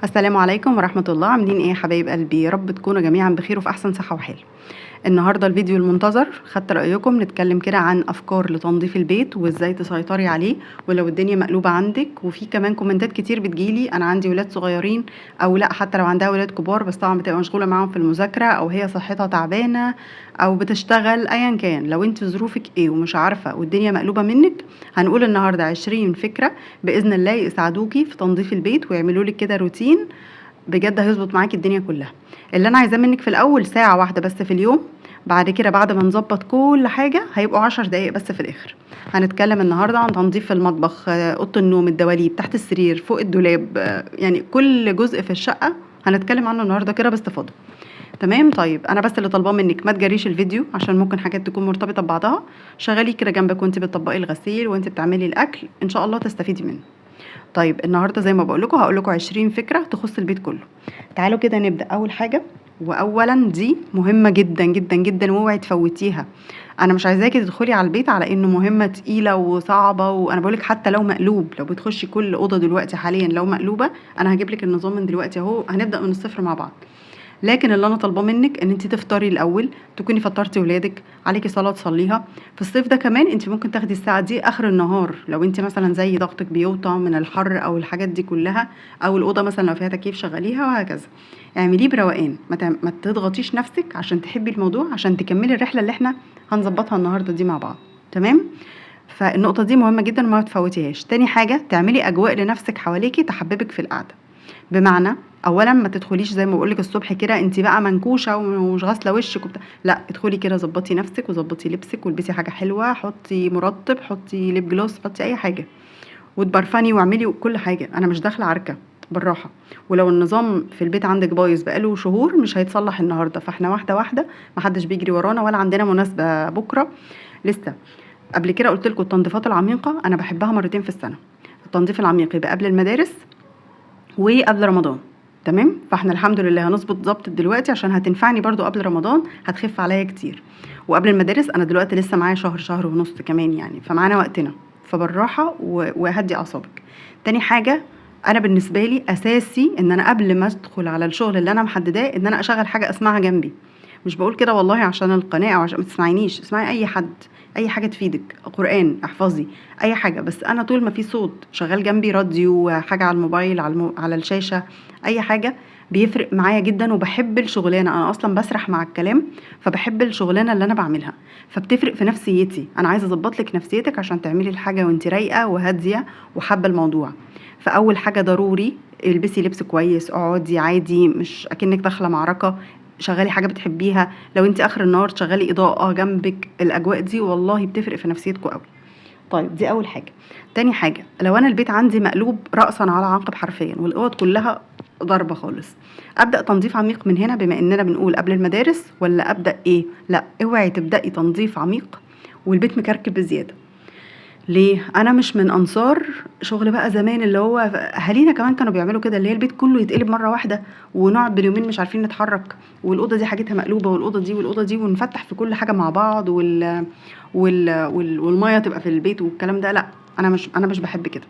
السلام عليكم ورحمة الله. عاملين ايه يا حبايب قلبي؟ يا رب تكونوا جميعا بخير وفي احسن صحة وحال. النهاردة الفيديو المنتظر، خدت رأيكم نتكلم كده عن افكار لتنظيف البيت وازاي تسيطري عليه ولو الدنيا مقلوبة عندك. وفي كمان كومنتات كتير بتجيلي انا عندي ولاد صغيرين او لا، حتى لو عندها ولاد كبار بس طبعا بتبقى مشغولة معاهم في المذاكرة او هي صحتها تعبانة او بتشتغل، ايا كان لو انت ظروفك ايه ومش عارفة والدنيا مقلوبة منك، هنقول النهاردة 20 فكرة بإذن الله يساعدوكي في تنظيف البيت ويعملوا لك كده روتين بجد هيظبط معاكي الدنيا كلها. اللي انا عايزاه منك في الاول ساعة واحدة بس في اليوم، بعد كده بعد ما نظبط كل حاجة هيبقوا 10 دقايق بس في الاخر. هنتكلم النهاردة عن تنظيف المطبخ، اوضة النوم، الدواليب، تحت السرير، فوق الدولاب، يعني كل جزء في الشقة هنتكلم عنه النهاردة كده باستفاضة. تمام. طيب انا بس اللي طالباه منك ما تجريش الفيديو عشان ممكن حاجات تكون مرتبطة ببعضها. شغلي كده جنبك وانت بتطبقي الغسيل وانت بتعملي الاكل، ان شاء الله تستفيدي منه. طيب النهارده زي ما بقول لكم هقول لكم 20 فكره تخص البيت كله. تعالوا كده نبدا. اول حاجه واولا دي مهمه جدا جدا جدا واوعي تفوتيها. انا مش عايزاكي تدخلي على البيت على انه مهمه تقيله وصعبه، وانا بقولك حتى لو مقلوب، لو بتخشي كل اوضه دلوقتي حاليا لو مقلوبه، انا هجيب لك النظام من دلوقتي اهو، هنبدا من الصفر مع بعض. لكن اللي انا طالباه منك ان انت تفطري الاول، تكوني فطرتي ولادك، عليكي صلاه تصليها. في الصيف ده كمان انت ممكن تاخدي الساعه دي اخر النهار لو انت مثلا زي ضغطك بيوطى من الحر او الحاجات دي كلها، او الاوضه مثلا لو فيها تكييف شغليها وهكذا. اعمليه بروقان، ما تضغطيش نفسك عشان تحبي الموضوع، عشان تكملي الرحله اللي احنا هنظبطها النهارده دي مع بعض. تمام. فالنقطه دي مهمه جدا وما تفوتيهاش. تاني حاجه، تعملي اجواء لنفسك حواليكي تحببك في القعده. بمعنى، اولا ما تدخليش زي ما بقولك الصبح كده انت بقى منكوشه ومش غاسله وشك لا، ادخلي كده ظبطي نفسك وظبطي لبسك والبسي حاجه حلوه، حطي مرطب، حطي ليب جلوس، حطي اي حاجه وتبرفني واعملي كل حاجه. انا مش داخله عركه، بالراحه. ولو النظام في البيت عندك بايظ بقاله شهور مش هيتصلح النهارده، فاحنا واحده واحده، محدش بيجري ورانا ولا عندنا مناسبه بكره لسه. قبل كده قلت لكم التنظيفات العميقه انا بحبها مرتين في السنه. التنظيف العميق يبقى قبل المدارس وقبل رمضان. تمام. فاحنا الحمد لله هنظبط دلوقتي عشان هتنفعني برضو قبل رمضان، هتخف عليا كتير. وقبل المدارس انا دلوقتي لسه معايا شهر ونص كمان يعني، فمعانا وقتنا، فبالراحه وهدي اعصابك. تاني حاجه، انا بالنسبه لي اساسي ان انا قبل ما ادخل على الشغل اللي انا محدداه ان انا اشغل حاجه اسمعها جنبي. مش بقول كده والله عشان القناه او عشان ما تسمعينيش، اسمعي اي حد، اي حاجه تفيدك، قران، احفظي اي حاجه، بس انا طول ما في صوت شغال جنبي، راديو، حاجه على الموبايل، على الشاشه، اي حاجه بيفرق معايا جدا. وبحب الشغلانه، انا اصلا بسرح مع الكلام، فبحب الشغلانه اللي انا بعملها، فبتفرق في نفسيتي. انا عايزه اظبط لك نفسيتك عشان تعملي الحاجه وانت رايقه وهاديه وحابه الموضوع. فاول حاجه ضروري البسي لبس كويس، اقعدي عادي مش اكنك داخله معركه، شغلي حاجه بتحبيها. لو انت اخر النهار تشغلي اضاءه جنبك، الاجواء دي والله بتفرق في نفسيتكم قوي. طيب دي اول حاجه. تاني حاجه، لو انا البيت عندي مقلوب راسا على عقب حرفيا والاوض كلها ضربه خالص، ابدا تنظيف عميق من هنا بما اننا بنقول قبل المدارس، ولا ابدا ايه؟ لا، اوعي تبداي تنظيف عميق والبيت مكركب بزياده. ليه؟ انا مش من انصار شغل بقى زمان اللي هو اهالينا كمان كانوا بيعملوا كده، اللي هي البيت كله يتقلب مره واحده ونقعد باليومين مش عارفين نتحرك، والاوضه دي حاجتها مقلوبه والاوضه دي والاوضه دي، ونفتح في كل حاجه مع بعض والميه تبقى في البيت والكلام ده. لا، انا مش بحب كده.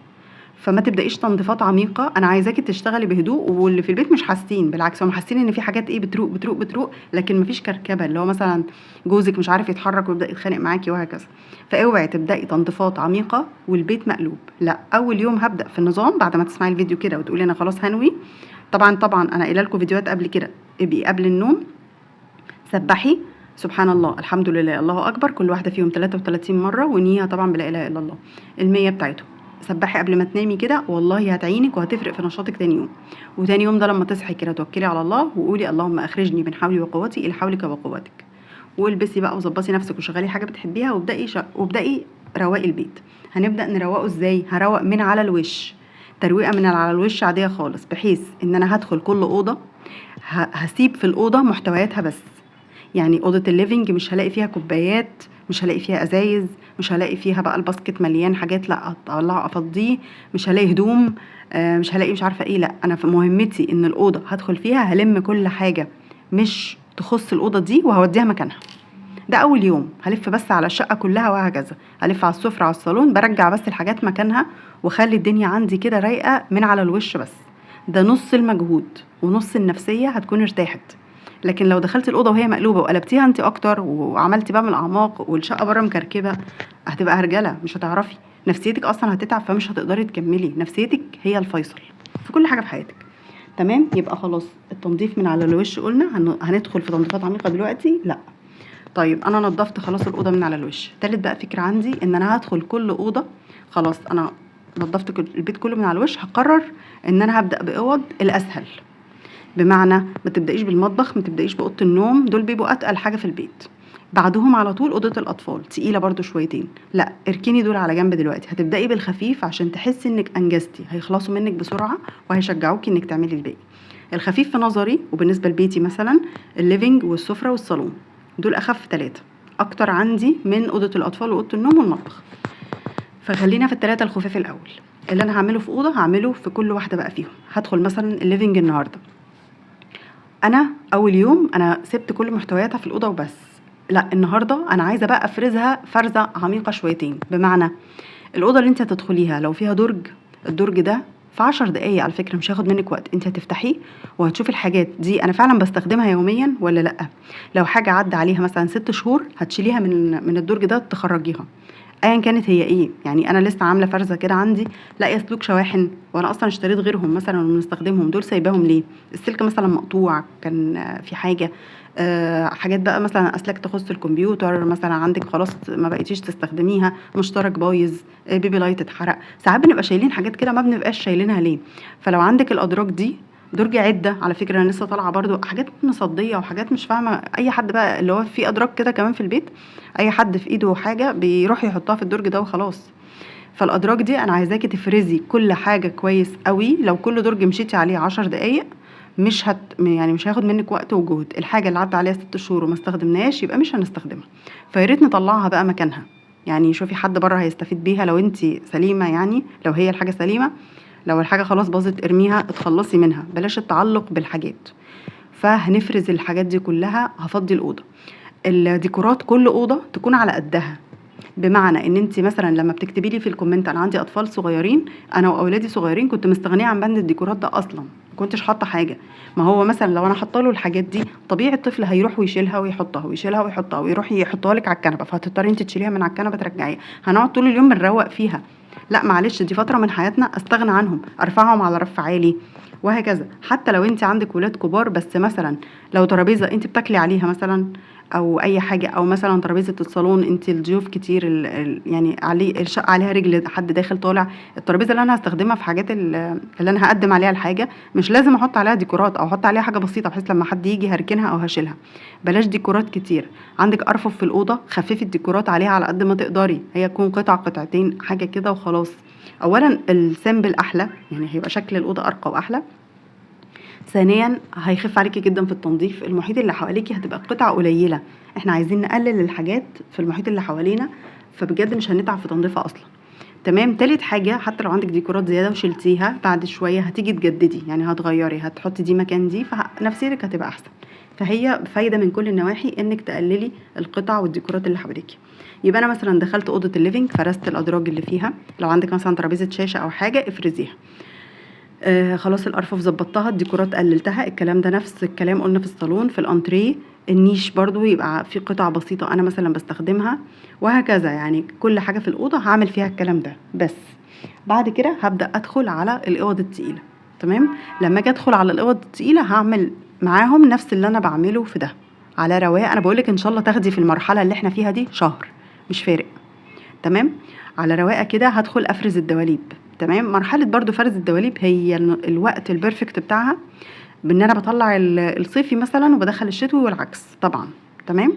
فما تبدايش تنظيفات عميقه، انا عايزاكي تشتغلي بهدوء، واللي في البيت مش حاسين، بالعكس هم حاسين ان في حاجات ايه بتروق بتروق بتروق، لكن مفيش كركبه اللي هو مثلا جوزك مش عارف يتحرك ويبدا يتخانق معاكي وهكذا. فاوعي تبداي تنظيفات عميقه والبيت مقلوب. لا، اول يوم هبدا في النظام بعد ما تسمعي الفيديو كده وتقولي انا خلاص هنوي. طبعا انا قايله لكم فيديوهات قبل كده، ابقي قبل النوم سبحي سبحان الله، الحمد لله، الله اكبر، كل واحده فيهم 33 مره، ونيها طبعا بلا اله الا الله المية بتاعتهم. سبحي قبل ما تنامي كده، والله هتعينك وهتفرق في نشاطك تاني يوم. وتاني يوم ده لما تصحي كده توكلي على الله وقولي اللهم اخرجني من حولي وقوتي الى حولك وقوتك. والبسي بقى وظبطي نفسك وشغلي حاجه بتحبيها وابدأي رواقي البيت. هنبدأ نروقه ازاي؟ هروق من على الوش، ترويقه من على الوش عاديه خالص، بحيث ان انا هدخل كل اوضه هسيب في الاوضه محتوياتها بس. يعني اوضه الليفينج مش هلاقي فيها كوبايات، مش هلاقي فيها ازايز، مش هلاقي فيها بقى الباسكت مليان حاجات لا اطلع افضيه، مش هلاقي هدوم، مش هلاقي مش عارفه ايه. لا، انا في مهمتي ان الاوضه هدخل فيها هلم كل حاجه مش تخص الاوضه دي وهوديها مكانها. ده اول يوم هلف بس على الشقه كلها وهكذا، هلف على السفره على الصالون، برجع بس الحاجات مكانها واخلي الدنيا عندي كده رايقه من على الوش بس. ده نص المجهود ونص النفسيه هتكون ارتاحت. لكن لو دخلتي الاوضه وهي مقلوبه وقلبتيها انت اكتر وعملتي بقى من الاعماق والشقه بره مكركبه، هتبقى هرجله، مش هتعرفي، نفسيتك اصلا هتتعب، فمش هتقدري تكملي. نفسيتك هي الفيصل في كل حاجه في حياتك. تمام، يبقى خلاص التنظيف من على الوش قلنا. هندخل في تنظيفات عميقه دلوقتي؟ لا. طيب انا نظفت خلاص الاوضه من على الوش. تالت بقى فكره عندي ان انا هدخل كل اوضه، خلاص انا نظفت البيت كله من على الوش، هقرر ان انا هبدا باوض الاسهل. بمعنى ما تبدايش بالمطبخ، ما تبدايش باوضه النوم، دول بيبقوا اتقل حاجه في البيت. بعدهم على طول اوضه الاطفال، تقيله برضو شويتين، لا اركني دول على جنب دلوقتي. هتبداي بالخفيف عشان تحسي انك انجزتي، هيخلصوا منك بسرعه وهيشجعوكي انك تعملي الباقي. الخفيف في نظري وبالنسبه لبيتي مثلا الليفينج والسفره والصالون، دول اخف 3 اكتر عندي من اوضه الاطفال واوضه النوم والمطبخ. فخلينا في ال3 الخفاف الاول. اللي انا هعمله في اوضه هعمله في كل واحده بقى فيهم. هدخل مثلا الليفينج النهارده، انا اول يوم انا سبت كل محتوياتها في الاوضه وبس. لا النهارده انا عايزه بقى افرزها فرزه عميقه شويتين. بمعنى الاوضه اللي انت هتدخليها لو فيها درج، الدرج ده في 10 دقايق على فكره، مش هياخد منك وقت. انت هتفتحيه وهتشوفي الحاجات دي انا فعلا بستخدمها يوميا ولا لا. لو حاجه عدى عليها مثلا 6 شهور هتشيليها من الدرج ده تخرجيها، ايا كانت هي ايه. يعني انا لسه عامله فرزه كده عندي لاقيه سلوك شواحن، وانا اصلا اشتريت غيرهم مثلا وبنستخدمهم، دول سايباهم ليه؟ السلك مثلا مقطوع، كان في حاجه، حاجات بقى مثلا اسلاك تخص الكمبيوتر مثلا عندك خلاص ما بقيتيش تستخدميها، مشترك بايظ، بيبي لايت اتحرق. ساعات بنبقى شايلين حاجات كده ما بنبقاش شايلينها ليه. فلو عندك الادراج دي، درج عده على فكره انا لسه طالعه برضو حاجات مصديه وحاجات مش فاهمه، اي حد بقى اللي هو في ادراج كده كمان في البيت، اي حد في ايده حاجه بيروح يحطها في الدرج ده وخلاص. فالادراج دي انا عايزاكي تفرزي كل حاجه كويس قوي. لو كل درج مشيتي عليه 10 دقايق يعني مش هياخد منك وقت وجهد. الحاجه اللي عدى عليها 6 شهور وما استخدمناهاش يبقى مش هنستخدمها، فياريت نطلعها بقى مكانها. يعني شوفي حد بره هيستفيد بيها لو انت سليمه، يعني لو هي الحاجه سليمه. لو الحاجه خلاص باظت ارميها، اتخلصي منها، بلاش التعلق بالحاجات. فهنفرز الحاجات دي كلها. هفضي الاوضه. الديكورات كل اوضه تكون على قدها. بمعنى ان انت مثلا لما بتكتبي لي في الكومنت انا عندي اطفال صغيرين، انا واولادي صغيرين، كنت مستغنيه عن بند الديكورات ده اصلا، ما كنتش حاطه حاجه. ما هو مثلا لو انا حاطه له الحاجات دي، طبيعي الطفل هيروح ويشيلها ويحطها ويشيلها ويحطها ويروح يحطها لك على الكنبه، فهتضطري انت تشيليها من على الكنبه ترجعيها. هنقعد طول اليوم بنروق فيها؟ لا معلش، دي فتره من حياتنا استغنى عنهم، ارفعهم على رف عالي وهكذا. حتى لو انت عندك ولاد كبار، بس مثلا لو ترابيزه انت بتاكلي عليها مثلا او اي حاجه، او مثلا ترابيزه الصالون انت الضيوف كتير، يعني عليه الشقه عليها رجل حد داخل طالع، الترابيزه اللي انا هستخدمها في حاجات اللي انا هقدم عليها الحاجه، مش لازم احط عليها ديكورات او احط عليها حاجه بسيطه بحيث لما حد يجي هركنها او هشيلها. بلاش ديكورات كتير. عندك ارفف في الاوضه، خففي الديكورات عليها على قد ما تقدري، هي تكون قطعه قطعتين حاجه كده وخلاص. اولا السامبل احلى، يعني هيبقى شكل الاوضه ارقى واحلى. ثانيا هيخف عليكي جدا في التنظيف، المحيط اللي حواليكي هتبقى قطع قليله، احنا عايزين نقلل الحاجات في المحيط اللي حوالينا، فبجد مش هنتعب في تنظيفها اصلا. تمام. تالت حاجه، حتى لو عندك ديكورات زياده وشلتيها بعد شويه هتيجي تجددي، يعني هتغيري، هتحطي دي مكان دي، فنفسيتك هتبقى احسن. فهي فايده من كل النواحي انك تقللي القطع والديكورات اللي حواليكي. يبقى انا مثلا دخلت اوضه الليفينج، فرست الادراج اللي فيها، لو عندك مثلا ترابيزه شاشه او حاجه افرزيها. خلاص الارفف ظبطتها، الديكورات قللتها، الكلام ده نفس الكلام قلنا في الصالون. في الانتريه النيش برضو يبقى في قطع بسيطة انا مثلا بستخدمها، وهكذا. يعني كل حاجة في الأوضة هعمل فيها الكلام ده. بس بعد كده هبدأ ادخل على الأوض التقيلة. تمام. لما اجي ادخل على الأوض التقيلة هعمل معاهم نفس اللي انا بعمله في ده على رواق. انا بقولك ان شاء الله تاخدي في المرحلة اللي احنا فيها دي شهر، مش فارق. تمام. على رواقه كده هدخل افرز الدواليب. تمام. مرحله برضو فرز الدواليب هي الوقت البرفكت بتاعها، بان انا بطلع الصيفي مثلا وبدخل الشتوي والعكس طبعا. تمام.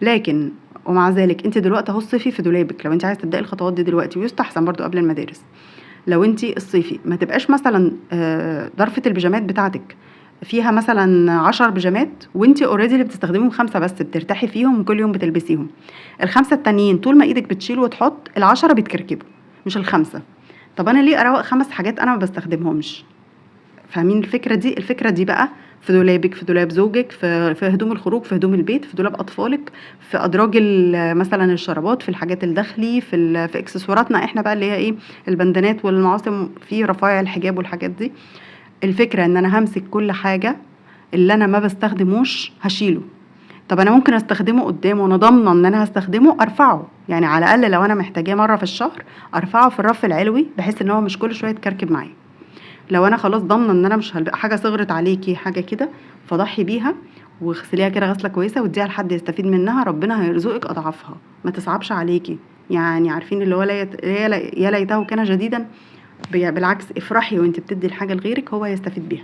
لكن ومع ذلك انت دلوقتي اهو الصيفي في دولابك، لو انت عايز تبداي الخطوات دي دلوقتي، ويستحسن برضو قبل المدارس. لو انت الصيفي ما تبقاش مثلا ظرفه البيجامات بتاعتك فيها مثلا 10 بيجامات، وانت اوريدي اللي بتستخدميهم 5 بس، بترتاحي فيهم وكل يوم بتلبسيهم. ال5 التانيين طول ما ايدك بتشيل وتحط، ال10 بيتكركبوا مش ال5. طب انا ليه اروق 5 حاجات انا ما بستخدمهمش؟ فاهمين الفكره دي؟ الفكره دي بقى في دولابك، في دولاب زوجك، في هدوم الخروج، في هدوم البيت، في دولاب اطفالك، في ادراج مثلا الشرابات، في الحاجات الداخلي، في اكسسواراتنا احنا بقى اللي هي ايه، البندانات والمعاصم، في رفايع الحجاب والحاجات دي. الفكرة ان انا همسك كل حاجة اللي انا ما بستخدموش هشيله. طب انا ممكن استخدمه قدام وانا ضامنه ان انا هستخدمه، ارفعه، يعني على الاقل لو انا محتاجاه مره في الشهر ارفعه في الرف العلوي بحيث ان هو مش كل شويه يتكركب معايا. لو انا خلاص ضامنه ان انا مش حاجه صغرت عليكي حاجه كده، فضحي بيها واغسليها كده غسله كويسه واديها لحد يستفيد منها، ربنا هيرزقك اضعافها، ما تصعبش عليكي. يعني عارفين اللي هو يا ليته كان جديدا، بالعكس افرحي وانت بتدي الحاجه لغيرك هو يستفيد بيها.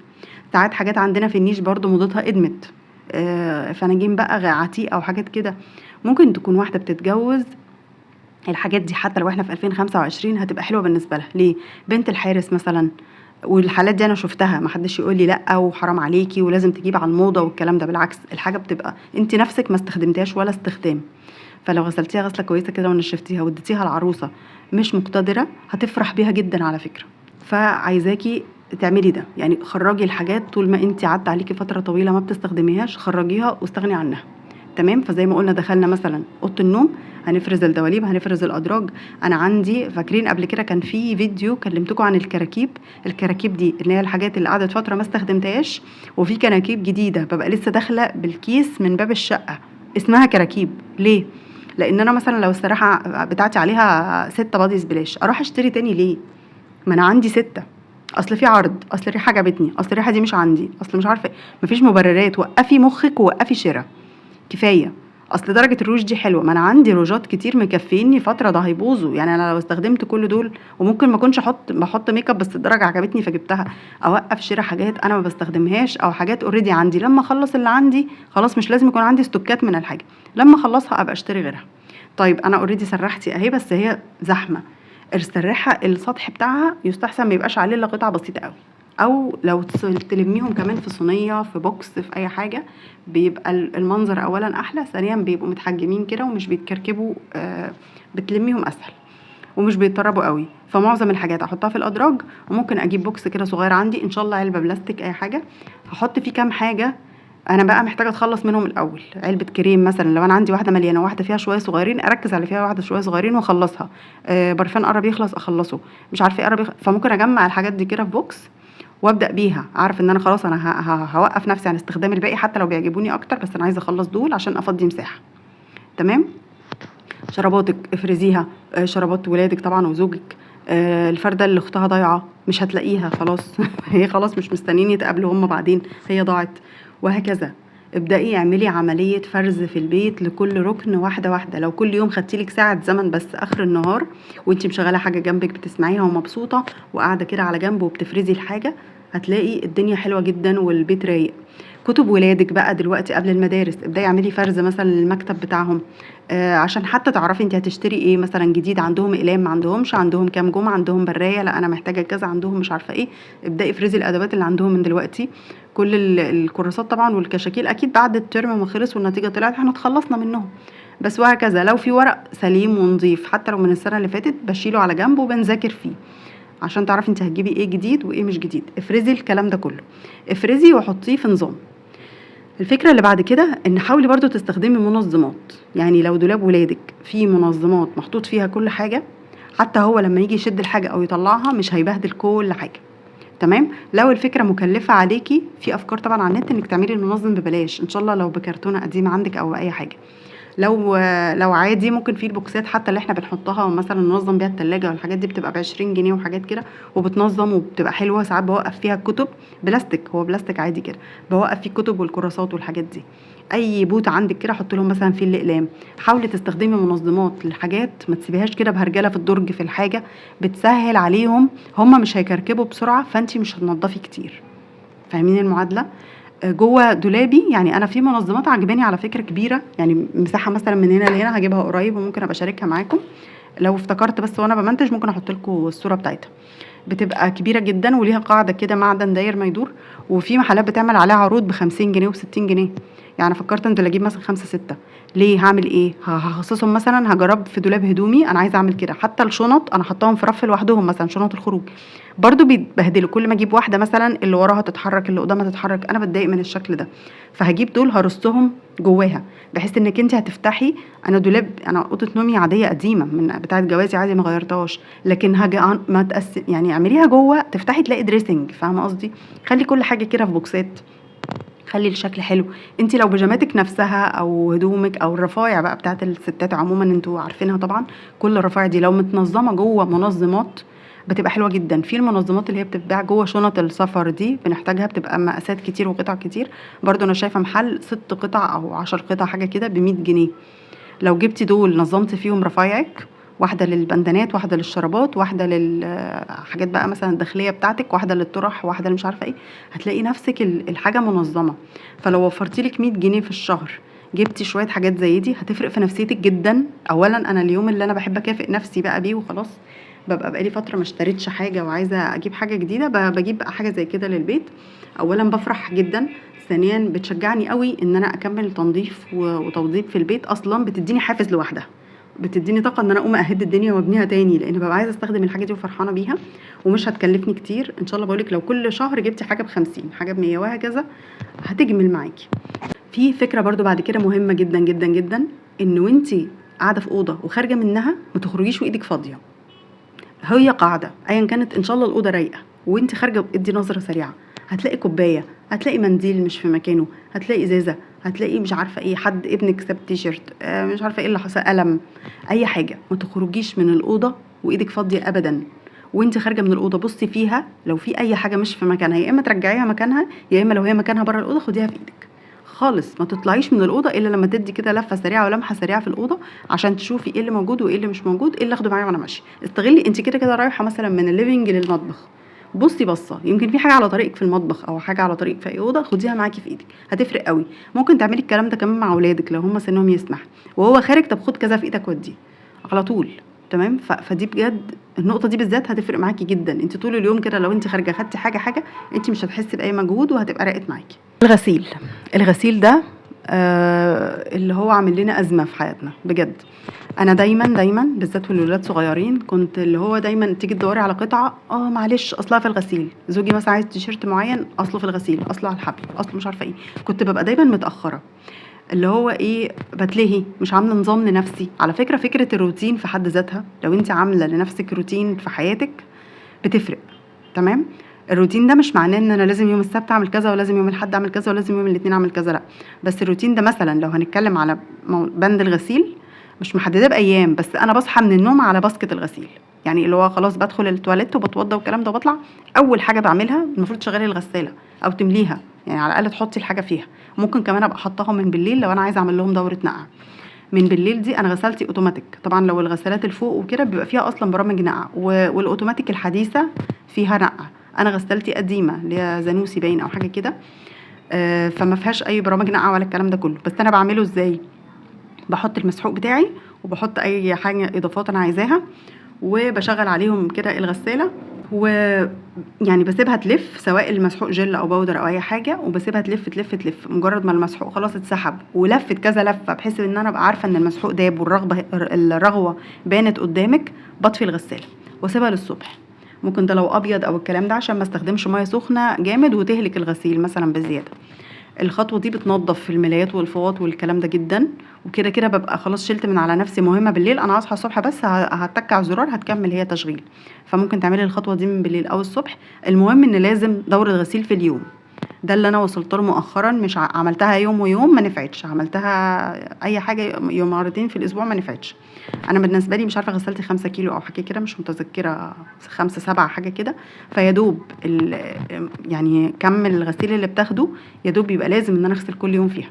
ساعات حاجات عندنا في النيش برضو موضتها ادمت، فناجين بقى عتيق او حاجات كده. ممكن تكون واحده بتتجوز، الحاجات دي حتى لو احنا في 2025 هتبقى حلوه بالنسبه لها. ليه؟ بنت الحارس مثلا، والحالات دي انا شفتها، ما حدش يقول لي لا وحرام عليكي ولازم تجيب على الموضه والكلام ده، بالعكس الحاجه بتبقى انت نفسك ما استخدمتهاش ولا استخدام، فلو غسلتيها غسله كويسه كده ونشفتيها واديتيها العروسه مش مقتدره هتفرح بيها جدا على فكره. فعايزاكي تعملي ده، يعني خرجي الحاجات طول ما انت عدى عليكي فتره طويله ما بتستخدميهاش، خرجيها واستغني عنها. تمام. فزي ما قلنا دخلنا مثلا اوضه النوم، هنفرز الدواليب، هنفرز الادراج. انا عندي فاكرين قبل كده كان في فيديو كلمتكم عن الكراكيب. الكراكيب دي اللي هي الحاجات اللي قعدت فتره ما استخدمتهاش، وفي كراكيب جديده ببقى لسه داخله بالكيس من باب الشقه اسمها كراكيب. ليه؟ لان انا مثلا لو السراحه بتاعتي عليها 6 بادي سبلاش، اروح اشتري تاني ليه؟ ما انا عندي 6. اصل في عرض، اصل الريحه عجبتني، اصل الريحه دي مش عندي، اصل مش عارفه. مفيش مبررات، وقفي مخك ووقفي شراء، كفايه. اصل درجه الروج دي حلوه، ما انا عندي روجات كتير مكفيني فتره، ده هيبوظوا. يعني انا لو استخدمت كل دول وممكن ما اكونش بحط ميك اب بس الدرجه عجبتني فجبتها، اوقف شراء حاجات انا ما بستخدمهاش او حاجات اوريدي عندي. لما اخلص اللي عندي خلاص، مش لازم يكون عندي ستوكات من الحاجه، لما اخلصها ابقى اشتري غيرها. طيب انا اوريدي سرحتي اهي، بس هي زحمه، السراحه السطح بتاعها يستحسن ما يبقاش عليه الا قطعه بسيطه قوي، او لو تلميهم كمان في صينيه، في بوكس، في اي حاجه، بيبقى المنظر اولا احلى، ثانيا بيبقوا متحجمين كده ومش بيتكركبوا، بتلميهم اسهل ومش بيتطربوا قوي. فمعظم الحاجات احطها في الادراج، وممكن اجيب بوكس كده صغير عندي ان شاء الله، علبه بلاستيك اي حاجه، هحط فيه كام حاجه انا بقى محتاجه اتخلص منهم الاول. علبه كريم مثلا لو انا عندي واحده مليانه وواحده فيها شويه صغيرين، اركز على فيها واحده شويه صغيرين واخلصها. برفان قرب يخلص اخلصه، مش عارفه ايه قرب فممكن اجمع الحاجات دي كده في بوكس وابدا بيها، عارف ان انا خلاص انا هوقف نفسي عن استخدام الباقي حتى لو بيعجبوني اكتر، بس انا عايزه اخلص دول عشان افضي مساحه. تمام. شراباتك افرزيها، شرابات ولادك طبعا وزوجك، الفردة اللي اختها ضايعة مش هتلاقيها خلاص هي خلاص مش مستنيين يتقابلوا هم بعدين، هي ضاعت. وهكذا ابدأي اعملي عملية فرز في البيت لكل ركن واحدة واحدة. لو كل يوم خدتيلك ساعة زمن بس آخر النهار وانتي مشغلة حاجة جنبك بتسمعيها ومبسوطة وقاعدة كده على جنب وبتفرزي الحاجة، هتلاقي الدنيا حلوة جدا والبيت رايق. كتب ولادك بقى دلوقتي قبل المدارس، ابدأي اعملي فرز مثلا للمكتب بتاعهم، عشان حتى تعرفي انت هتشتري ايه مثلا جديد. عندهم اقلام ما عندهمش، عندهم كام جمعه، عندهم برايه لا انا محتاجه كذا، عندهم مش عارفه ايه. ابداي افرزي الادوات اللي عندهم من دلوقتي. كل الكورسات طبعا والكشاكيل اكيد بعد الترم ما خلص والنتيجه طلعت احنا اتخلصنا منهم، بس وهكذا. لو في ورق سليم ونظيف حتى لو من السنه اللي فاتت بشيله على جنب وبنذاكر فيه عشان تعرفي انت هتجيبي ايه جديد وايه مش جديد. افرزي الكلام ده كله، افرزي وحطيه في نظام. الفكرة اللي بعد كده ان حاولي برضو تستخدمي منظمات، يعني لو دولاب ولادك في منظمات محطوط فيها كل حاجة، حتى هو لما يجي يشد الحاجة او يطلعها مش هيبهدل كل حاجة. تمام. لو الفكرة مكلفة عليكي، في افكار طبعا على النت انك تعملي المنظم ببلاش ان شاء الله، لو بكرتونة قديمة عندك او اي حاجة. لو عادي ممكن في البوكسات حتى اللي احنا بنحطها مثلا ننظم بيها التلاجة والحاجات دي، بتبقى ب20 جنيه وحاجات كده وبتنظم وبتبقى حلوة. ساعات بوقف فيها الكتب، بلاستيك، هو بلاستيك عادي كده، بوقف فيه الكتب والكراسات والحاجات دي. اي بوت عندك كده حط لهم مثلا فيه الاقلام. حاولي تستخدمي منظمات للحاجات، ما تسيبيهاش كده بهرجله في الدرج في الحاجه، بتسهل عليهم، هم مش هيكركبوا بسرعه فانتي مش هتنضفي كتير. فاهمين المعادله؟ جوه دولابي يعني انا في منظمات عجباني على فكره كبيره، يعني مساحه مثلا من هنا لهنا، هجيبها قريب وممكن ابقى اشاركها معاكم لو افتكرت، بس وانا بمنتج ممكن احط لكم الصوره بتاعتها. بتبقى كبيره جدا وليها قاعده كده معدن داير ما يدور، وفي محلات بتعمل عليها عروض ب50 جنيه وب60 جنيه. يعني فكرت انزل اجيب مثلا 5 6. ليه؟ هعمل ايه؟ هخصصهم مثلا، هجرب في دولاب هدومي انا عايزه اعمل كده. حتى الشنط انا حطاهم في رف لوحدهم، مثلا شنط الخروج برضو بيتبهدلوا. كل ما اجيب واحده مثلا اللي وراها تتحرك اللي قدامها تتحرك، انا بتضايق من الشكل ده. فهجيب دول هرصهم جواها، بحيث انك انت هتفتحي. انا دولاب، انا اوضه نومي عاديه قديمه من بتاعه جوازي عادي ما غيرتهاش، لكن هاجي ما تقسم يعني اعمليها جوه تفتحي تلاقي دريسنج، فاهمه قصدي؟ خلي كل حاجه كده في بوكسات، خلي الشكل حلو. انت لو بيجاماتك نفسها او هدومك او الرفايع بقى بتاعت الستات عموما انتوا عارفينها طبعا، كل الرفايع دي لو متنظمه جوه منظمات بتبقى حلوه جدا. في المنظمات اللي هي بتتباع جوه شنط السفر دي بنحتاجها، بتبقى مقاسات كتير وقطع كتير. برضو انا شايفه محل 6 قطع او 10 قطع حاجه كده ب100 جنيه. لو جبتي دول نظمت فيهم رفايعك، واحدة للبندانات، واحدة للشرابات، واحدة للحاجات بقى مثلا الداخلية بتاعتك، واحدة للطرح، واحدة اللي مش عارفة ايه، هتلاقي نفسك الحاجة منظمة. فلو وفرتي لك 100 جنيه في الشهر، جبتي شوية حاجات زي دي هتفرق في نفسيتك جدا. اولا انا اليوم اللي انا بحب اكافئ نفسي بقى بيه وخلاص، ببقى بقالي فترة ما اشتريتش حاجة وعايزة اجيب حاجة جديدة، بجيب بقى حاجة زي كده للبيت. اولا بفرح جدا، ثانيا بتشجعني قوي ان انا اكمل تنظيف وتوضيب في البيت. اصلا بتديني حافز لوحدها، بتديني طاقه ان انا اقوم اهد الدنيا وابنيها تاني، لان ببقى عايزه استخدم الحاجه دي وفرحانه بيها ومش هتكلفني كتير ان شاء الله. بقولك لو كل شهر جبتي حاجه ب50 حاجه ب100 وهكذا هتجمل معاكي. في فكره برضو بعد كده مهمه جدا جدا جدا، ان وانتي قاعده في اوضه وخارجه منها ما تخرجيش وايدك فاضيه. هي قاعده ايا كانت، ان شاء الله الاوضه رايقه وانت خارجه ادي نظره سريعه، هتلاقي كوبايه، هتلاقي منديل مش في مكانه، هتلاقي ازازه، هتلاقي مش عارفه ايه، حد ابنك ساب تيشيرت، مش عارفه ايه اللي حصل، قلم، اي حاجه. ما تخرجيش من الاوضه وايدك فاضيه ابدا. وانت خارجه من الاوضه بصي فيها، لو في اي حاجه مش في مكانها يا اما ترجعيها مكانها، يا اما لو هي مكانها بره الاوضه خديها في ايدك خالص. ما تطلعيش من الاوضه الا لما تدي كده لفه سريعه ولمحه سريعه في الاوضه عشان تشوفي ايه اللي موجود وايه اللي مش موجود، ايه اللي اخده معايا وانا ماشيه. استغلي انت كده كده رايحه مثلا من الليفنج للمطبخ، بصي بصه يمكن في حاجه على طريقك في المطبخ او حاجه على طريقك في اي اوضه، خديها معاكي في ايدك هتفرق قوي. ممكن تعملي الكلام ده كمان مع اولادك لو هم سنهم يسمح، وهو خارج طب خد كذا في ايدك وديه على طول. تمام. فدي بجد النقطه دي بالذات هتفرق معاكي جدا. انت طول اليوم كده لو انت خارجه خدتي حاجه انت مش هتحسي باي مجهود وهتبقى راقت معاكي. الغسيل ده اللي هو عامل لنا ازمه في حياتنا بجد. انا دايما بالذات والولاد صغيرين كنت اللي هو دايما تيجي تدوري على قطعه، معلش اصلها في الغسيل، زوجي مثلا عايز تيشيرت معين اصله في الغسيل، اصله على الحبل، اصله مش عارفه ايه، كنت ببقى دايما متاخره. اللي هو ايه، بتلهي، مش عامله نظام لنفسي. على فكره فكره الروتين في حد ذاتها، لو انت عامله لنفسك روتين في حياتك بتفرق. تمام. الروتين ده مش معناه ان انا لازم يوم السبت اعمل كذا ولازم يوم الاحد اعمل كذا ولازم يوم الاثنين اعمل كذا، لا. بس الروتين ده مثلا لو هنتكلم على بند الغسيل، مش محدده بايام، بس انا بصحى من النوم على باسكت الغسيل. يعني اللي هو خلاص بدخل التواليت وبتوضى والكلام ده وبطلع، اول حاجه بعملها المفروض تشغلي الغساله او تمليها، يعني على الاقل تحطي الحاجه فيها. ممكن كمان ابقى حطاها من بالليل لو انا عايزه اعمل لهم دوره نقع من بالليل. دي انا غسلتي اوتوماتيك طبعا، لو الغسالات الفوق وكده بيبقى فيها اصلا برامج نقع، والاوتوماتيك الحديثه فيها نقع. انا غسالتي قديمه اللي هي زانوسي باين او حاجه كده، فما فيهاش اي برامج نقع ولا الكلام ده كله. بس انا بعمله ازاي؟ بحط المسحوق بتاعي وبحط اي حاجه اضافات انا عايزاها وبشغل عليهم كده الغساله، ويعني بسيبها تلف، سواء المسحوق جل او باودر او اي حاجه، وبسيبها تلف تلف تلف. مجرد ما المسحوق خلاص اتسحب ولفت كذا لفه بحيث ان انا ابقى عارفه ان المسحوق داب الرغوه بانت قدامك، بطفي الغساله واسيبها للصبح. ممكن ده لو ابيض او الكلام ده عشان ما استخدمش ميه سخنه جامد وتهلك الغسيل مثلا بزياده. الخطوه دي بتنظف الملايات والفواط والكلام ده جدا. وكده كده ببقى خلاص شلت من على نفسي مهمه بالليل، انا هصحى الصبح بس هتك على الزرار هتكمل هي تشغيل. فممكن تعملي الخطوه دي من بالليل او الصبح. المهم ان لازم دوره غسيل في اليوم. ده اللي انا وصلت له مؤخرا، مش عملتها يوم ويوم ما نفعتش، عملتها اي حاجه يوم مرتين في الاسبوع ما نفعتش. انا بالنسبه لي مش عارفه غسلت 5 كيلو او حاجه كده، مش متذكره، 5 7 حاجه كده. فيدوب يعني كم الغسيل اللي بتاخده يدوب يبقى لازم ان انا اغسل كل يوم فيها.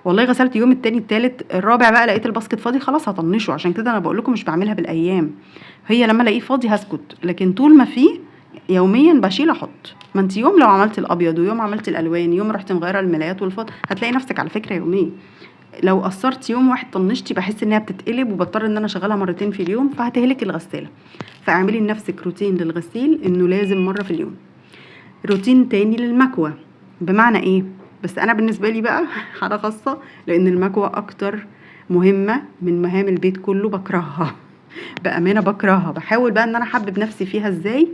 والله غسلت يوم، التاني، التالت، الرابع بقى لقيت الباسكت فاضي خلاص هطنشه. عشان كده انا بقول لكم مش بعملها بالايام، هي لما الاقيه فاضي هسكت، لكن طول ما فيه يوميا بشيل احط. ما انت يوم لو عملت الابيض ويوم عملت الالوان، يوم رحت مغيره الملايات والفوط، هتلاقي نفسك على فكره يوميا. لو قصرت يوم واحد طنشتي بحس انها بتتقلب وبضطر ان انا اشغلها مرتين في اليوم فهتهلك الغساله. فاعملي لنفسك روتين للغسيل انه لازم مره في اليوم. روتين تاني للمكوى، بمعنى ايه؟ بس انا بالنسبه لي بقى حاجه خاصه، لان المكوه اكتر مهمه من مهام البيت كله، بكرهها. بامانه بكرهها. بحاول بقى ان انا احبب نفسي فيها ازاي،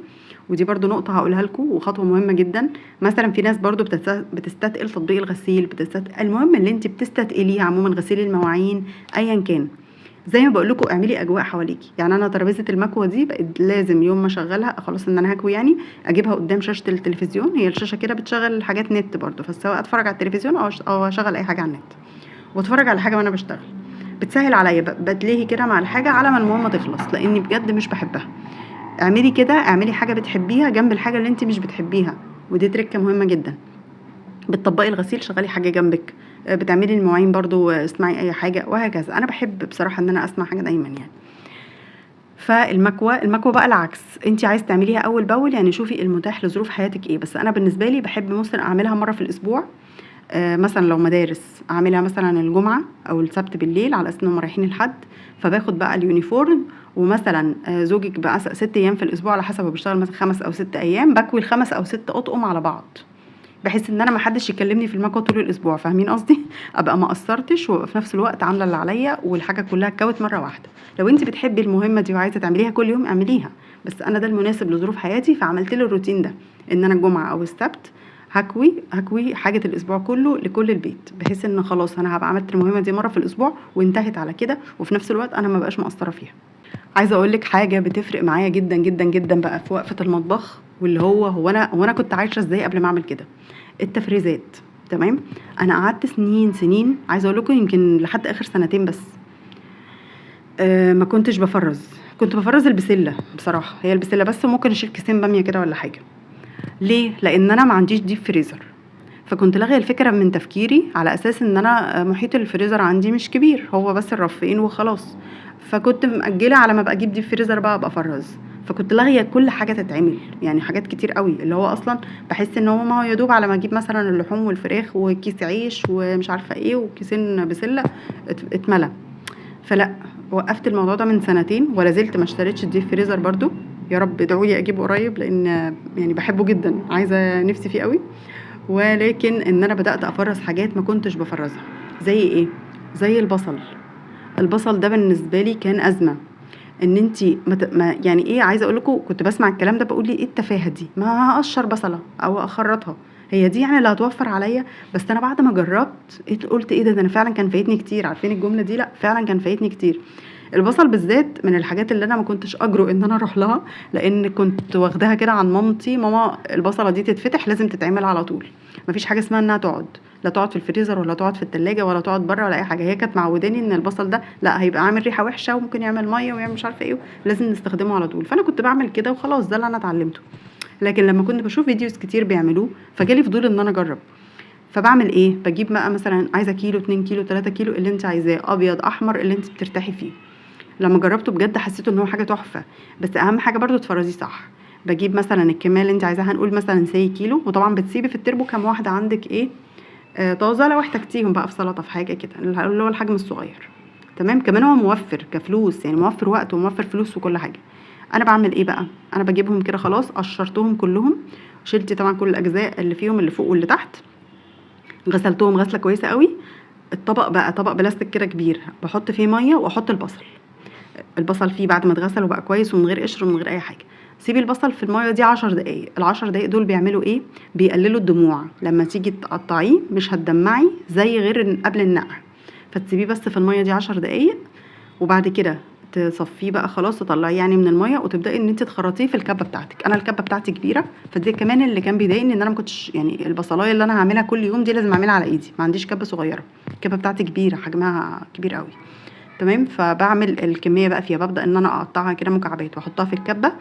ودي برضو نقطة هقولها لكم وخطوة مهمة جدا. مثلا في ناس برضو بتستثقل تطبيق الغسيل، المهم اللي انت بتستثقليه عموما، غسيل المواعين ايا كان. زي ما بقول لكم اعملي اجواء حواليكي. يعني انا ترابيزه المكوه دي بقت لازم يوم ما اشغلها خلاص ان انا هكوي يعني، اجيبها قدام شاشه التلفزيون. هي الشاشه كده بتشغل حاجات نت برضو، فسواء اتفرج على التلفزيون او اشغل اي حاجه على النت واتفرج على حاجه وانا بشتغل. بتسهل عليا، بتلهي كده مع الحاجه على ما المهمه تخلص، لاني بجد مش بحبها. اعملي كده، اعملي حاجه بتحبيها جنب الحاجه اللي انت مش بتحبيها، ودي تركه مهمه جدا. بتطبقي الغسيل شغلي حاجه جنبك، بتعملي المواعين برضو اسمعي اي حاجه، وهكذا. انا بحب بصراحه ان انا اسمع حاجه دايما يعني. المكوه بقى العكس، انت عايز تعمليها اول باول، يعني شوفي المتاح لظروف حياتك ايه. بس انا بالنسبه لي بحب مثلا اعملها مره في الاسبوع. مثلا لو مدارس اعملها مثلا الجمعه او السبت بالليل على اساس انهم رايحين الحد، فباخد بقى اليونيفورم. ومثلا زوجك بقى 6 ايام في الاسبوع على حسب، هو بيشتغل مثلا 5 أو 6 ايام، بكوي ال5 أو 6 اطقم على بعض، بحيث ان انا ما حدش يكلمني في المكوه طول الاسبوع. فاهمين قصدي؟ ابقى ما قصرتش، وابقى في نفس الوقت عامله اللي عليا، والحاجه كلها اتكوت مره واحده. لو انت بتحبي المهمه دي وعايزه تعمليها كل يوم اعمليها، بس انا ده المناسب لظروف حياتي، فعملت له الروتين ده، ان انا الجمعه او السبت هكوي حاجه الاسبوع كله لكل البيت، بحيث ان خلاص انا هبقى عملت المهمه دي مره في الاسبوع وانتهت على كده، وفي نفس الوقت انا ما بقاش مقصره فيها. عايزه اقول لك حاجه بتفرق معايا جدا جدا جدا بقى في وقفه المطبخ، واللي هو انا كنت عايشه ازاي قبل ما اعمل كده. التفريزات. تمام. انا قعدت سنين عايزه اقول لكم يمكن لحد اخر سنتين بس ما كنتش بفرز. كنت بفرز البسله بصراحه، هي البسله بس، ممكن اشيل كيسين باميه كده ولا حاجه. ليه؟ لان انا ما عنديش ديب فريزر، فكنت لاغيه الفكره من تفكيري على اساس ان انا محيط الفريزر عندي مش كبير، هو بس الرفين وخلاص. فكنت مأجله على ما ابقى اجيب ديب فريزر بقى ابقى افرز. فكنت لاغيه كل حاجه تتعمل، يعني حاجات كتير قوي، اللي هو اصلا بحس ان هو ما هو يدوب على ما اجيب مثلا اللحوم والفراخ وكيس عيش ومش عارفه ايه وكيسين بسله اتملى. فلا، وقفت الموضوع ده من سنتين، ولا زلت ما اشتريتش الديب فريزر برضو. يا رب ادعوا لي اجيبه قريب، لان يعني بحبه جدا، عايزه نفسي فيه قوي. ولكن ان انا بدات افرز حاجات ما كنتش بفرزها. زي ايه؟ زي البصل ده بالنسبه لي كان ازمه. ان انتي ما يعني ايه، عايزه اقول لكم كنت بسمع الكلام ده بقول لي ايه التفاهه دي، ما هقشر بصله او اخرطها، هي دي يعني اللي هتوفر عليا. بس انا بعد ما جربت قلت ايه ده انا فعلا كان فايتني كتير. عارفين الجمله دي؟ لا فعلا كان فايتني كتير. البصل بالذات من الحاجات اللي انا ما كنتش اجرؤ ان انا اروح لها، لان كنت واخداها كده عن مامتي. ماما البصله دي تتفتح لازم تتعمل على طول، مفيش حاجه اسمها انها تقعد، لا تقعد في الفريزر ولا تقعد في التلاجة ولا تقعد بره ولا اي حاجه. هي كانت معوداني ان البصل ده لا هيبقى عامل ريحه وحشه وممكن يعمل ميه ويعمل مش عارفه ايه، لازم نستخدمه على طول. فانا كنت بعمل كده وخلاص، ده اللي انا اتعلمته. لكن لما كنت بشوف فيديوز كتير بيعملوه فجالي فضول ان انا اجرب. فبعمل ايه؟ بجيب بقى مثلا عايزه كيلو 2 كيلو 3 كيلو اللي انت عايزاه، ابيض احمر اللي انت بترتاحي فيه. لما جربته بجد حسيته ان هو حاجه تحفه. بس اهم حاجه برضو تفرزيه صح. بجيب مثلا الكميه اللي انت عايزاها، هنقول مثلا سي كيلو، وطبعا بتسيبي في التربو كام واحده عندك ايه طازه، لو احتجتيهم بقى في سلطه في حاجه كده، اللي هو الحجم الصغير. تمام. كمان هو موفر كفلوس، يعني موفر وقت وموفر فلوس وكل حاجه. انا بعمل ايه بقى؟ انا بجيبهم كده خلاص، قشرتهم كلهم، شلت طبعا كل الاجزاء اللي فيهم، اللي فوق واللي تحت، غسلتهم غسله كويسه قوي. الطبق بقى طبق بلاستيك كده كبير، بحط فيه ميه واحط البصل فيه بعد ما اتغسل وبقى كويس ومن غير قشر ومن غير اي حاجه. سيبي البصل في الميه دي 10 دقايق. ال10 دقايق دول بيعملوا ايه؟ بيقللوا الدموع. لما تيجي تقطعيه مش هتدمعي زي غير قبل النقع. فتسيبيه بس في الميه دي 10 دقايق، وبعد كده تصفيه بقى خلاص، تطلعيه يعني من الميه، وتبداي ان انت تخرطيه في الكبه بتاعتك. انا الكبه بتاعتي كبيره، فدي كمان اللي كان بيضايقني ان انا ما كنتش يعني البصلايه اللي انا هعملها كل يوم دي لازم اعملها على ايدي، ما عنديش كبه صغيره. الكبه بتاعتي كبيره، حجمها كبير قوي. تمام. فبعمل الكميه بقى فيها، ببدا ان انا اقطعها كده مكعبات واحطها في الكبه.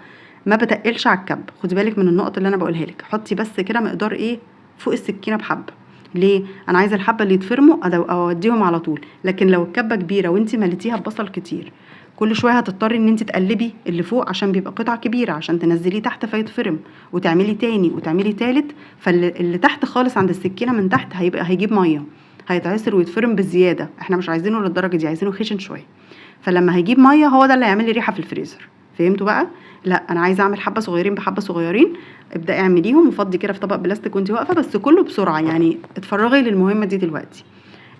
ما بتقلش على الكب، خدي بالك من النقط اللي انا بقولها لك. حطي بس كده مقدار ايه فوق السكينه بحبه. ليه؟ انا عايزه الحبه اللي يتفرموا اوديهم على طول. لكن لو الكبه كبيره وانت مليتيها ببصل كتير، كل شويه هتضطري ان انت تقلبي اللي فوق عشان بيبقى قطعه كبيره، عشان تنزليه تحت فيتفرم، وتعملي تاني وتعملي تالت. فاللي تحت خالص عند السكينه من تحت هيجيب ميه، هيتعصر ويتفرم بزياده. احنا مش عايزينه للدرجه دي، عايزينه خشن شويه. فلما هيجيب ميه هو ده اللي هيعمل لي ريحه في الفريزر. فهمتوا بقى؟ لا انا عايزه اعمل حبه صغيرين بحبه صغيرين، ابداي اعمليهم وفضي كده في طبق بلاستيك وانت واقفه، بس كله بسرعه يعني، اتفرغي للمهمه دي دلوقتي.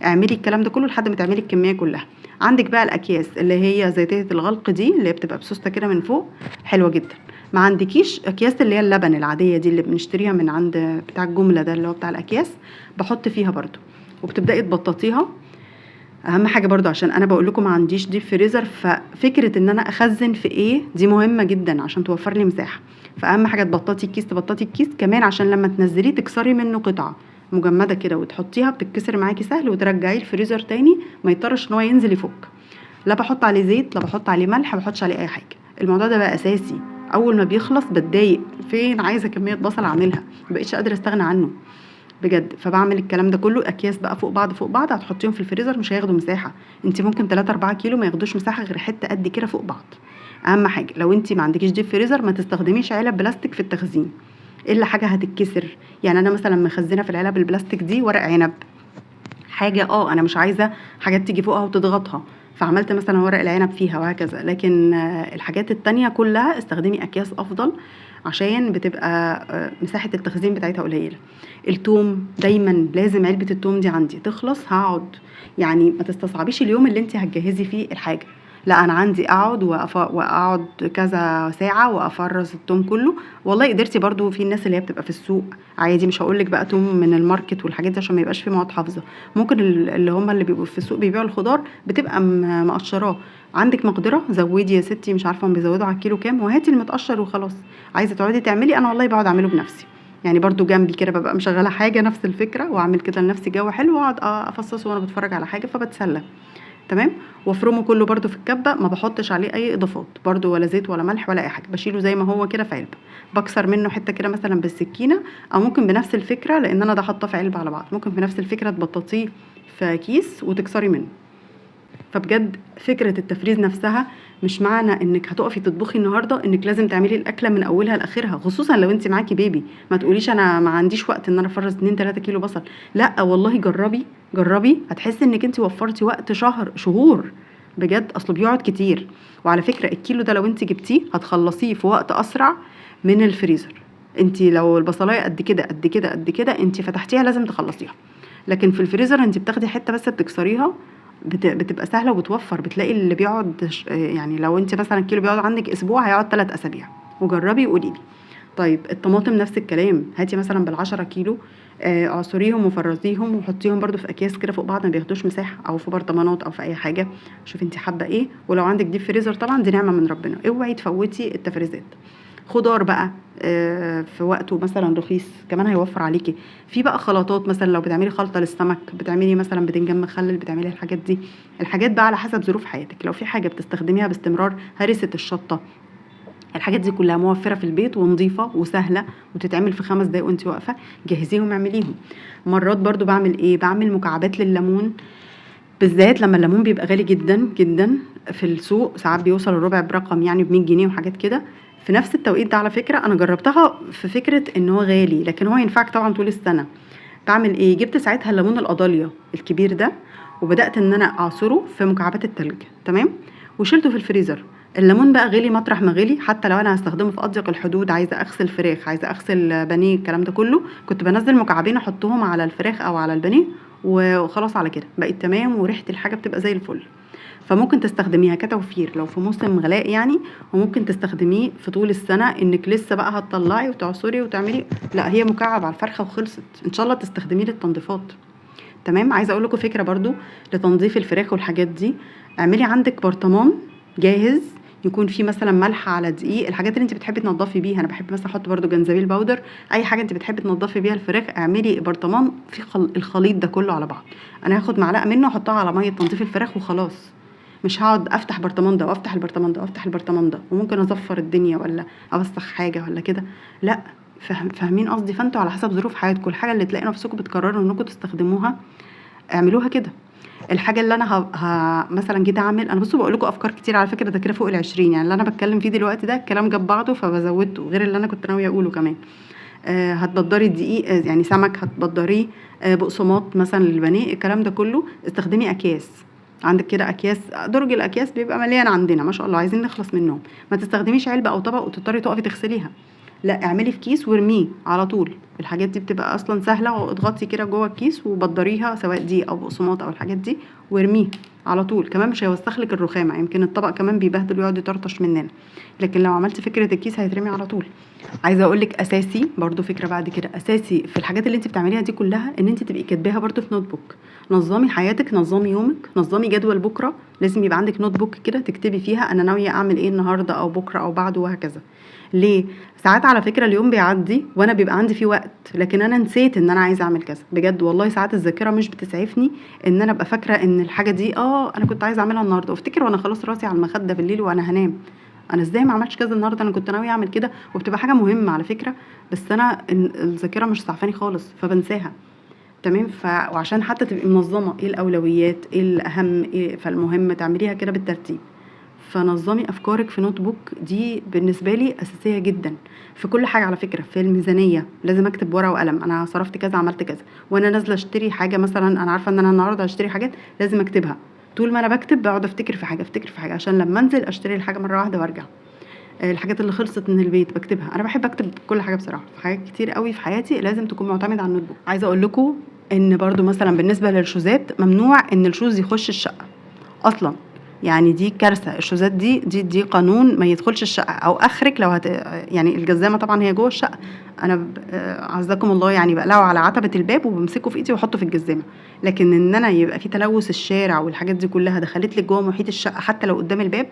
اعملي الكلام ده كله لحد ما تعملي الكميه كلها. عندك بقى الاكياس اللي هي زيتيه الغلق دي، اللي هي بتبقى بسوسته كده من فوق، حلوه جدا. ما عندكيش اكياس اللي هي اللبن العاديه دي اللي بنشتريها من عند بتاع الجمله ده اللي هو بتاع الاكياس، بحط فيها برضو وبتبداي تبططيها. اهم حاجه برضو عشان انا بقول لكم ما عنديش ديب فريزر، ففكره ان انا اخزن في ايه دي مهمه جدا عشان توفر لي مساحه. فاهم حاجه تبططي الكيس، تبططي الكيس كمان عشان لما تنزليه تكسري منه قطعه مجمده كده وتحطيها، بتتكسر معاكي سهل، وترجعيه الفريزر تاني ما يضطرش ان هو ينزل يفك. لا بحط عليه زيت، لا بحط عليه ملح، ما بحطش عليه اي حاجه. الموضوع ده بقى اساسي. اول ما بيخلص بتضايق، فين عايزه كميه بصل اعملها، مبقتش قادره استغنى عنه بجد. فبعمل الكلام ده كله، اكياس بقى فوق بعض فوق بعض، هتحطيهم في الفريزر مش هياخدوا مساحه. انت ممكن 3 4 كيلو ما ياخدوش مساحه غير حته قد كده فوق بعض. اهم حاجه لو انت ما عندكيش ديب فريزر ما تستخدميش علب بلاستيك في التخزين، الا حاجه هتتكسر. يعني انا مثلا مخزنه في العلب البلاستيك دي ورق عنب، حاجه انا مش عايزه حاجات تيجي فوقها وتضغطها، فعملت مثلا ورق العنب فيها وهكذا. لكن الحاجات التانية كلها استخدمي اكياس افضل، عشان بتبقى مساحة التخزين بتاعتها قليلة. التوم دايما لازم علبة التوم دي عندي تخلص، هقعد يعني ما تستصعبيش اليوم اللي انت هتجهزي فيه الحاجة. لا انا عندي اقعد واقعد كذا ساعة وافرز التوم كله. والله قدرتي برضو في الناس اللي هي بتبقى في السوق عادي، مش هقولك بقى توم من الماركت والحاجات دي عشان ما يبقاش فيه مواد حافظة. ممكن اللي هم اللي بيبقوا في السوق بيبيعوا الخضار بتبقى مقشراه. عندك مقدرة زودي يا ستي، مش عارفة هم بيزودوا على الكيلو كام، وهاتي المتقشر وخلاص. عايزة تقعدي تعملي، انا والله بقعد اعمله بنفسي يعني، برضو جنبي كده ببقى مشغلة حاجة نفس الفكرة، واعمل كده لنفسي جو حلو، واقعد افصصه وانا بتفرج على حاجة فبتسلى. تمام. وافرمه كله برضو في الكبة، ما بحطش عليه اي اضافات برضو، ولا زيت ولا ملح ولا اي حاجة، بشيله زي ما هو كده في علبة. بكسر منه حتة كده مثلا بالسكينة، او ممكن بنفس الفكرة، لان انا ده حاطاه في علبة على بعض، ممكن بنفس الفكرة تبططيه في كيس وتكسري منه. فبجد فكرة التفريز نفسها، مش معنى انك هتقفي تطبخي النهارده انك لازم تعملي الاكله من اولها لاخرها، خصوصا لو انت معاكي بيبي. ما تقوليش انا ما عنديش وقت ان انا افرز 2 3 كيلو بصل. لا والله جربي، جربي هتحسي انك انت وفرتي وقت شهور بجد، اصله بيقعد كتير. وعلى فكره الكيلو ده لو انت جبتيه هتخلصيه في وقت اسرع من الفريزر. انت لو البصلايه قد كده قد كده قد كده انت فتحتيها لازم تخلصيها، لكن في الفريزر انت بتاخدي حته بس بتكسريها، بتبقى سهله وبتوفر. بتلاقي اللي بيقعد يعني لو انت مثلا كيلو بيقعد عندك اسبوع، هيقعد 3 اسابيع. وجربي وقولي لي. طيب الطماطم نفس الكلام، هاتي مثلا بالعشرة كيلو، اعصريهم وفرزيهم وحطيهم برضو في اكياس كده فوق بعض، ما بياخدوش مساحه، او في برطمانات او في اي حاجه. شوفي انت حابه ايه، ولو عندك ديب فريزر طبعا دي نعمه من ربنا، اوعي تفوتي التفريزات. خضار بقى في وقته مثلا رخيص كمان هيوفر عليكي. في بقى خلطات، مثلا لو بتعملي خلطه للسمك، بتعملي مثلا بدنجان مخلل، بتعملي الحاجات دي. الحاجات بقى على حسب ظروف حياتك، لو في حاجه بتستخدميها باستمرار، هرسه الشطه، الحاجات دي كلها موفره في البيت ونظيفه وسهله وتتعمل في 5 دقايق وانت واقفه، جهزيهم اعمليهم. مرات برضو بعمل ايه، بعمل مكعبات لليمون، بالذات لما الليمون بيبقى غالي جدا جدا في السوق، ساعات بيوصل الربع برقم يعني ب100 جنيه وحاجات كده. في نفس التوقيت ده على فكرة انا جربتها، في فكرة ان هو غالي لكن هو ينفعك طبعا طول السنة. بعمل ايه، جبت ساعتها الليمون القضاليا الكبير ده، وبدأت ان انا اعصره في مكعبات التلج، تمام، وشيلته في الفريزر. الليمون بقى غلي مطرح ما غلي، حتى لو انا هستخدمه في اضيق الحدود، عايزه اغسل فراخ، عايزه اغسل بانيه، الكلام ده كله كنت بنزل مكعبين احطهم على الفراخ او على البانيه، وخلاص على كده بقيت تمام، وريحه الحاجه بتبقى زي الفل. فممكن تستخدميها كتوفير لو في موسم غلاء يعني، وممكن تستخدميه في طول السنه، انك لسه بقى هتطلعي وتعصري وتعملي، لا هي مكعب على الفرخه وخلصت، ان شاء الله تستخدميه للتنظيفات. تمام. عايزه اقول لكم فكره برضو لتنظيف الفراخ والحاجات دي، اعملي عندك برطمان جاهز يكون فيه مثلا ملح على دقيق، الحاجات اللي انت بتحبي تنضفي بيها. انا بحب مثلا احط برضو جنزبيل باودر، اي حاجه انت بتحبي تنضفي بيها الفراخ، اعملي برطمان فيه الخليط ده كله على بعض. انا هاخد معلقه منه احطها على ميه تنظيف الفراخ وخلاص، مش هقعد افتح برطمان ده وافتح البرطمان ده وافتح البرطمان ده، وممكن اظفر الدنيا ولا اوسخ حاجه ولا كده. لا، فاهمين قصدي؟ فانتوا على حسب ظروف حياتكم، الحاجه اللي تلاقي نفسكم بتقرروا انكم تستخدموها اعملوها كده. الحاجه اللي انا مثلا جيت اعمل، انا بصوا بقول لكم افكار كتير على فكره، ده كده فوق ال20 يعني اللي انا بتكلم فيه دلوقتي، ده الكلام جاب بعضه فبزودته غير اللي انا كنت ناويه اقوله كمان. هتبدري الدقيق، يعني سمك هتبدريه، بقسماط مثلا للبانيه، الكلام ده كله استخدمي اكياس. عندك كده اكياس، درج الاكياس بيبقى مليان عندنا ما شاء الله، عايزين نخلص منهم. ما تستخدميش علبه او طبق وتضطري تقفي تغسليها، لا اعملي في كيس وارميه على طول. الحاجات دي بتبقى اصلا سهله، واضغطي كده جوه الكيس وبدريها، سواء دي او بقسماط او الحاجات دي، وارميه على طول. كمان مش هيوسخ لك الرخامه، يمكن الطبق كمان بيبهدل ويقعد يطرطش مننا، لكن لو عملت فكره الكيس هيترمي على طول. عايزه اقول لك اساسي برضو فكره بعد كده، اساسي في الحاجات اللي انت بتعمليها دي كلها ان انت تبقي كاتباها برضو في نوت بوك. نظمي حياتك، نظمي يومك، نظمي جدول بكره. لازم يبقى عندك نوت بوك كده تكتبي فيها انا ناويه اعمل ايه النهارده او بكره او بعده وهكذا. ليه؟ ساعات على فكره اليوم بيعدي وانا بيبقى عندي فيه وقت، لكن انا نسيت ان انا عايزه اعمل كذا. بجد والله ساعات الذاكره مش بتسعفني ان انا ابقى فاكره ان الحاجه دي انا كنت عايزه اعملها النهارده، وافتكر وانا خلاص راسي على المخده بالليل وانا هنام، انا ازاي ما عملتش كذا النهارده، انا كنت ناويه اعمل كده. وبتبقى حاجه مهمه على فكره، بس انا الذاكره مش سعفاني خالص فبنساها. تمام. وعشان حتى تبقي منظمه ايه الاولويات، ايه الاهم، ايه فالمهم تعمليها كده بالترتيب. فنظمي افكارك في نوت بوك، دي بالنسبه لي اساسيه جدا في كل حاجه. على فكره في الميزانيه لازم اكتب ورقه وقلم، انا صرفت كذا، عملت كذا. وانا نازله اشتري حاجه مثلا، انا عارفه ان انا النهارده هشتري حاجات، لازم اكتبها. طول ما انا بكتب بقعد افتكر في حاجه، افتكر في حاجه، عشان لما انزل اشتري الحاجه مره واحده وارجع. الحاجات اللي خلصت من البيت بكتبها. انا بحب اكتب كل حاجه بصراحه، في حاجات كتير قوي في حياتي لازم تكون معتمده على النوت بوك. عايزه اقول لكم ان برضو مثلا بالنسبه للشوزات، ممنوع ان الشوز يخش الشقه اصلا. يعني دي كارثه، الشوزات دي قانون ما يدخلش الشقه، او اخرك لو يعني الجزامه طبعا هي جوه الشقه. انا عزكم الله يعني بقلعه على عتبه الباب وبمسكه في ايدي واحطه في الجزامه. لكن ان انا يبقى في تلوث الشارع والحاجات دي كلها دخلت لك جوه محيط الشقه حتى لو قدام الباب،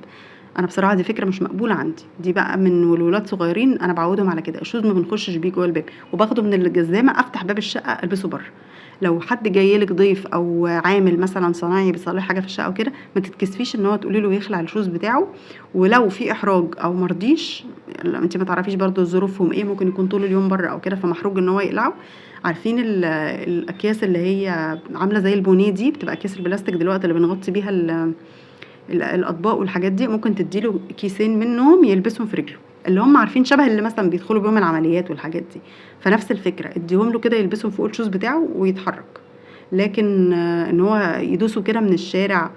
انا بصراحه دي فكره مش مقبوله عندي. دي بقى من والولاد صغيرين انا بعودهم على كده، الشوز ما بنخشش بيه جوه الباب، وباخده من الجزامه افتح باب الشقه البسه بره. لو حد جاي لك ضيف او عامل مثلا صنايعي بيصلح حاجه في الشقه وكده، ما تتكسفيش ان هو تقولي له يخلع الشوز بتاعه. ولو في احراج او مرضيش، انت ما تعرفيش برضو ظروفهم ايه، ممكن يكون طول اليوم بره او كده فمحروج ان هو يقلعه. عارفين الاكياس اللي هي عامله زي البونيه دي، بتبقى اكياس البلاستيك دلوقتي اللي بنغطي بيها الاطباق والحاجات دي، ممكن تديله كيسين منهم يلبسهم في رجله، اللي هم عارفين شبه اللي مثلا بيدخلوا بيهم العمليات والحاجات دي. فنفس الفكره، اديهم له كده يلبسهم فوق الشوز بتاعه ويتحرك. لكن ان هو يدوسه كده من الشارع،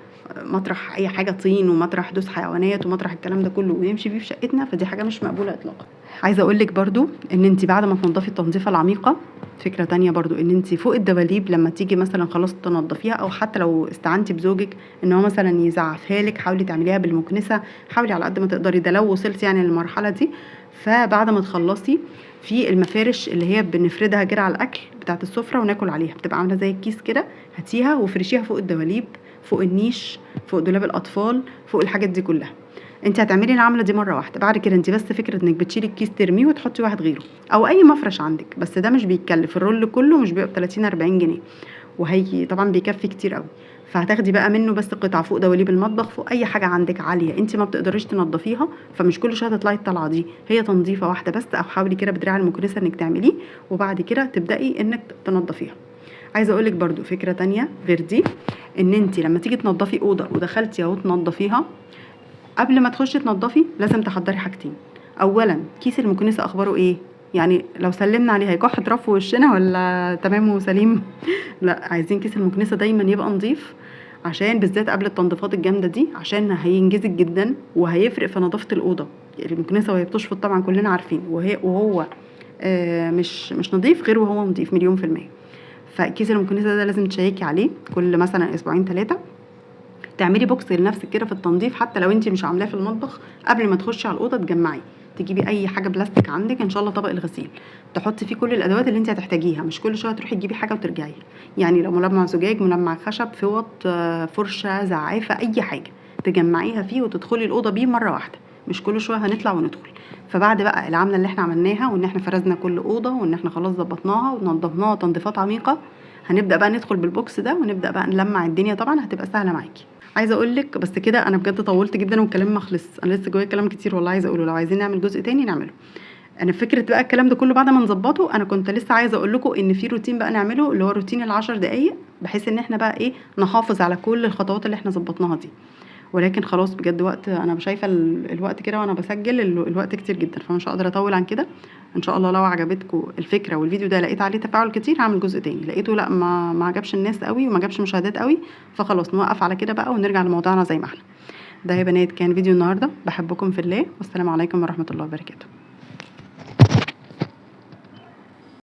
مطرح اي حاجه طين ومطرح دوس حيوانات ومطرح الكلام ده كله، ويمشي بيه في شقتنا، فدي حاجه مش مقبوله اطلاقا. عايزه اقول لك برضو ان انت بعد ما تنضفي التنظيفه العميقه، فكره تانية برضو ان انت فوق الدباليب لما تيجي مثلا خلاص تنضفيها، او حتى لو استعنتي بزوجك ان هو مثلا يزعفها لك، حاولي تعمليها بالمكنسه، حاولي على قد ما تقدري ده لو وصلتي يعني للمرحله دي. فبعد ما تخلصي في المفارش اللي هي بنفردها كده على الاكل بتاعت السفره وناكل عليها، بتبقى عامله زي الكيس كده، هاتيها وفرشيها فوق الدباليب، فوق النيش، فوق دولاب الاطفال، فوق الحاجات دي كلها. انت هتعملي العمله دي مره واحده، بعد كده انت بس فكره انك بتشيلي الكيس ترميه وتحطي واحد غيره، او اي مفرش عندك، بس ده مش بيتكلف، الرول كله مش بيبقى ب 30 40 جنيه، وهي طبعا بيكفي كتير قوي. فهتاخدي بقى منه بس قطعه فوق دواليب المطبخ، فوق اي حاجه عندك عاليه انت ما بتقدريش تنضفيها، فمش كل شويه تطلعي الطلعه دي، هي تنظيفه واحده بس، او حاولي كده بدراع المكنسه انك تعمليه، وبعد كده تبداي انك تنضفيها. عايزه اقولك برضو فكره تانية غير دي، ان انت لما تيجي تنضفي اوضه ودخلتي اهو تنضفيها، قبل ما تخشي تنضفي لازم تحضري حاجتين. اولا كيس المكنسه اخباره ايه، يعني لو سلمنا عليه هيكح تراب في وشنا ولا تمام وسليم؟ لا، عايزين كيس المكنسه دايما يبقى نظيف، عشان بالذات قبل التنظيفات الجامده دي، عشان هينجزك جدا وهيفرق في نظافه الاوضه. المكنسه وهي بتشفط طبعا كلنا عارفين، وهو مش نظيف غير وهو نظيف مليون في المية. فكيس المكنسه ده لازم تشيكي عليه كل مثلا اسبوعين 3، تعملي بوكس لنفسك كده في التنظيف، حتى لو انت مش عاملاه في المطبخ، قبل ما تخشي على الاوضه تجمعي، تجيبي اي حاجه بلاستيك عندك، ان شاء الله طبق الغسيل، تحطي فيه كل الادوات اللي انت هتحتاجيها، مش كل شويه تروحي تجيبي حاجه وترجعي. يعني لو ملمع زجاج، ملمع خشب، فوط، فرشه، زعافه، اي حاجه تجمعيها فيه وتدخلي الاوضه بيه مره واحده، مش كل شويه هنطلع وندخل. فبعد بقى العمله اللي احنا عملناها، وان احنا فرزنا كل اوضه، وان احنا خلاص ظبطناها ونضفناها تنظيفات عميقه، هنبدا بقى ندخل بالبوكس ده ونبدا بقى نلمع الدنيا، طبعا هتبقى سهله معاكي. عايزه اقول لك بس كده، انا بجد طولت جدا والكلام ما خلص، انا لسه جوايا كلام كتير والله عايزه اقوله، لو عايزين نعمل جزء تاني نعمله. انا فكره بقى الكلام ده كله بعد ما نظبطه، انا كنت لسه عايزه اقول لكم ان في روتين بقى نعمله، اللي هو روتين ال10 دقايق، بحيث ان احنا بقى ايه نحافظ على كل الخطوات اللي احنا ظبطناها دي. ولكن خلاص بجد وقت، انا شايفه الوقت كده وانا بسجل الوقت كتير جدا، فمش هقدر اطول عن كده. ان شاء الله لو عجبتكم الفكره والفيديو ده لقيت عليه تفاعل كتير هعمل جزء تاني، لقيته لا ما عجبش الناس قوي وما جابش مشاهدات قوي، فخلاص نوقف على كده بقى ونرجع لموضوعنا زي ما احنا. ده يا بنات كان فيديو النهارده، بحبكم في الله، والسلام عليكم ورحمه الله وبركاته.